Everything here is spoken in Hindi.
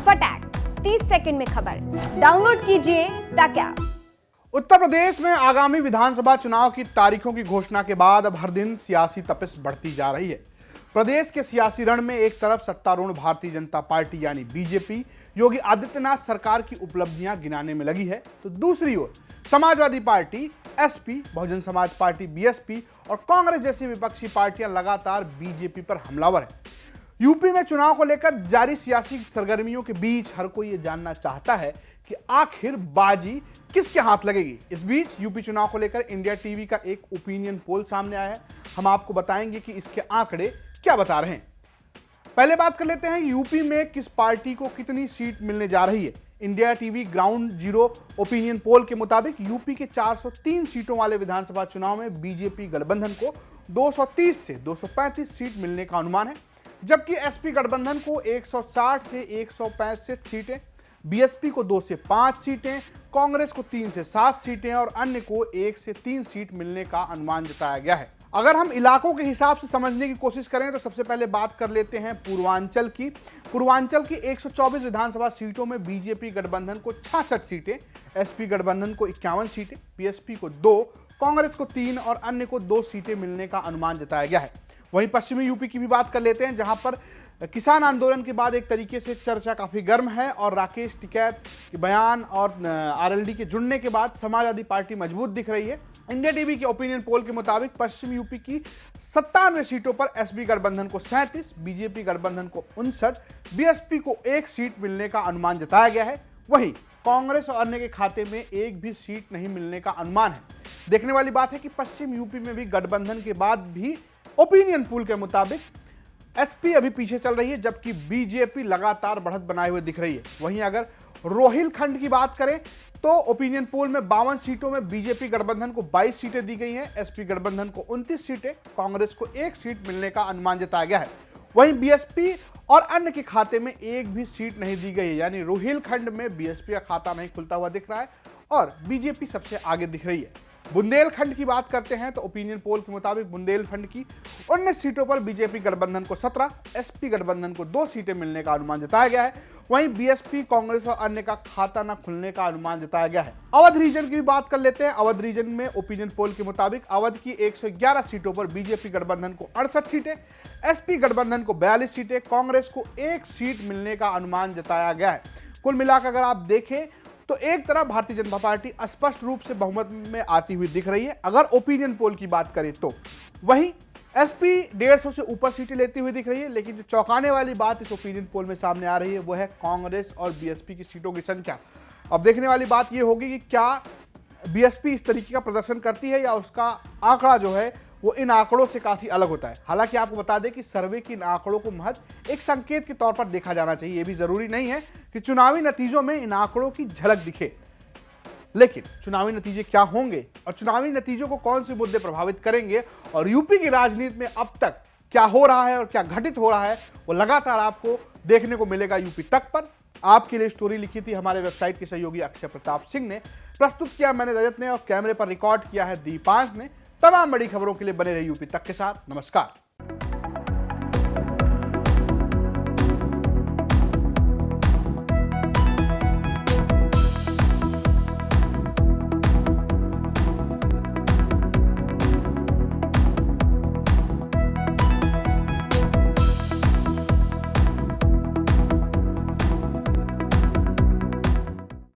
फटाक 30 सेकंड में खबर डाउनलोड कीजिए तक ऐप। उत्तर प्रदेश में आगामी विधानसभा चुनाव की तारीखों की घोषणा के बाद अब हर दिन सियासी तपिश बढ़ती जा रही है। प्रदेश के सियासी रण में एक तरफ सत्तारूढ़ भारतीय जनता पार्टी यानी बीजेपी योगी आदित्यनाथ सरकार की उपलब्धियां गिनाने में लगी है, तो दूसरी ओर Samajwadi party, SP, Bahujan Samaj party, BSP और कांग्रेस जैसी विपक्षी पार्टियां लगातार बीजेपी पर हमलावर है। यूपी में चुनाव को लेकर जारी सियासी सरगर्मियों के बीच हर कोई ये जानना चाहता है कि आखिर बाजी किसके हाथ लगेगी। इस बीच यूपी चुनाव को लेकर इंडिया टीवी का एक ओपिनियन पोल सामने आया है। हम आपको बताएंगे कि इसके आंकड़े क्या बता रहे हैं। पहले बात कर लेते हैं यूपी में किस पार्टी को कितनी सीट मिलने जा रही है। India TV ground zero opinion poll के मुताबिक यूपी के 403 सीटों वाले विधानसभा चुनाव में बीजेपी गठबंधन को 230 से 235 सीट मिलने का अनुमान है, जबकि एसपी गठबंधन को 160 से 165 सीटें, बीएसपी को 2 से 5 सीटें, कांग्रेस को 3 से 7 सीटें और अन्य को 1 से 3 सीट मिलने का अनुमान जताया गया है। अगर हम इलाकों के हिसाब से समझने की कोशिश करें तो सबसे पहले बात कर लेते हैं पूर्वांचल की। पूर्वांचल की 124 विधानसभा सीटों में बीजेपी गठबंधन को 66 सीटें, एसपी गठबंधन को 51 सीटें, बीएसपी को 2, कांग्रेस को 3 और अन्य को 2 सीटें मिलने का अनुमान जताया गया है। वहीं पश्चिमी यूपी की भी बात कर लेते हैं, जहां पर किसान आंदोलन के बाद एक तरीके से चर्चा काफी गर्म है और राकेश टिकैत के बयान और आरएलडी के जुड़ने के बाद समाजवादी पार्टी मजबूत दिख रही है। इंडिया टीवी के ओपिनियन पोल के मुताबिक पश्चिम यूपी की 97 सीटों पर एसपी गठबंधन को 37, बीजेपी गठबंधन को 59, बीएसपी को 1 सीट मिलने का अनुमान जताया गया है। वहीं कांग्रेस और अन्य के खाते में एक भी सीट नहीं मिलने का अनुमान है। देखने वाली बात है कि पश्चिम यूपी में भी गठबंधन के बाद भी ओपिनियन पोल के मुताबिक एसपी अभी पीछे चल रही है, जबकि बीजेपी लगातार बढ़त बनाए हुए दिख रही है। वहीं अगर रोहिलखंड की बात करें तो ओपिनियन पोल में 52 सीटों में बीजेपी गठबंधन को 22 सीटें दी गई हैं, एसपी गठबंधन को 29 सीटें, कांग्रेस को 1 सीट मिलने का अनुमान जताया गया है। वहीं बीएसपी और अन्य के खाते में एक भी सीट नहीं दी गई है, यानी रोहिलखंड में बीएसपी का खाता नहीं खुलता हुआ दिख रहा है और बीजेपी सबसे आगे दिख रही है। बुंदेलखंड की बात करते हैं तो ओपिनियन पोल के मुताबिक बुंदेलखंड की 19 सीटों पर बीजेपी गठबंधन को 17, एसपी गठबंधन को 2 सीटें मिलने का अनुमान जताया गया है। वहीं बीएसपी, कांग्रेस और अन्य का खाता न खुलने का अनुमान जताया गया है। अवध रीजन की भी बात कर लेते हैं। अवध रीजन में ओपिनियन पोल के मुताबिक अवध की 111 सीटों पर बीजेपी गठबंधन को 68 सीटें, एसपी गठबंधन को 42 सीटें, कांग्रेस को 1 सीट मिलने का अनुमान जताया गया है। कुल मिलाकर अगर आप देखें तो एक तरफ भारतीय जनता पार्टी स्पष्ट रूप से बहुमत में आती हुई दिख रही है अगर ओपिनियन पोल की बात करें तो, वहीं एसपी 150 से ऊपर सीटें लेती हुई दिख रही है। लेकिन जो चौंकाने वाली बात इस ओपिनियन पोल में सामने आ रही है वो है कांग्रेस और बीएसपी की सीटों की संख्या। अब देखने वाली बात यह होगी कि क्या बीएसपी इस तरीके का प्रदर्शन करती है या उसका आंकड़ा जो है वो इन आंकड़ों से काफी अलग होता है। हालांकि आपको बता दें कि सर्वे के इन आंकड़ों को महज एक संकेत के तौर पर देखा जाना चाहिए। यह भी जरूरी नहीं है कि चुनावी नतीजों में इन आंकड़ों की झलक दिखे, लेकिन चुनावी नतीजे क्या होंगे और चुनावी नतीजों को कौन से मुद्दे प्रभावित करेंगे और यूपी की राजनीति में अब तक क्या हो रहा है और क्या घटित हो रहा है वो लगातार आपको देखने को मिलेगा यूपी तक पर। आपके लिए स्टोरी लिखी थी हमारे वेबसाइट के सहयोगी अक्षय प्रताप सिंह ने, प्रस्तुत किया मैंने रजत ने और कैमरे पर रिकॉर्ड किया है दीपांश ने। तमाम बड़ी खबरों के लिए बने रहे यूपी तक के साथ। नमस्कार।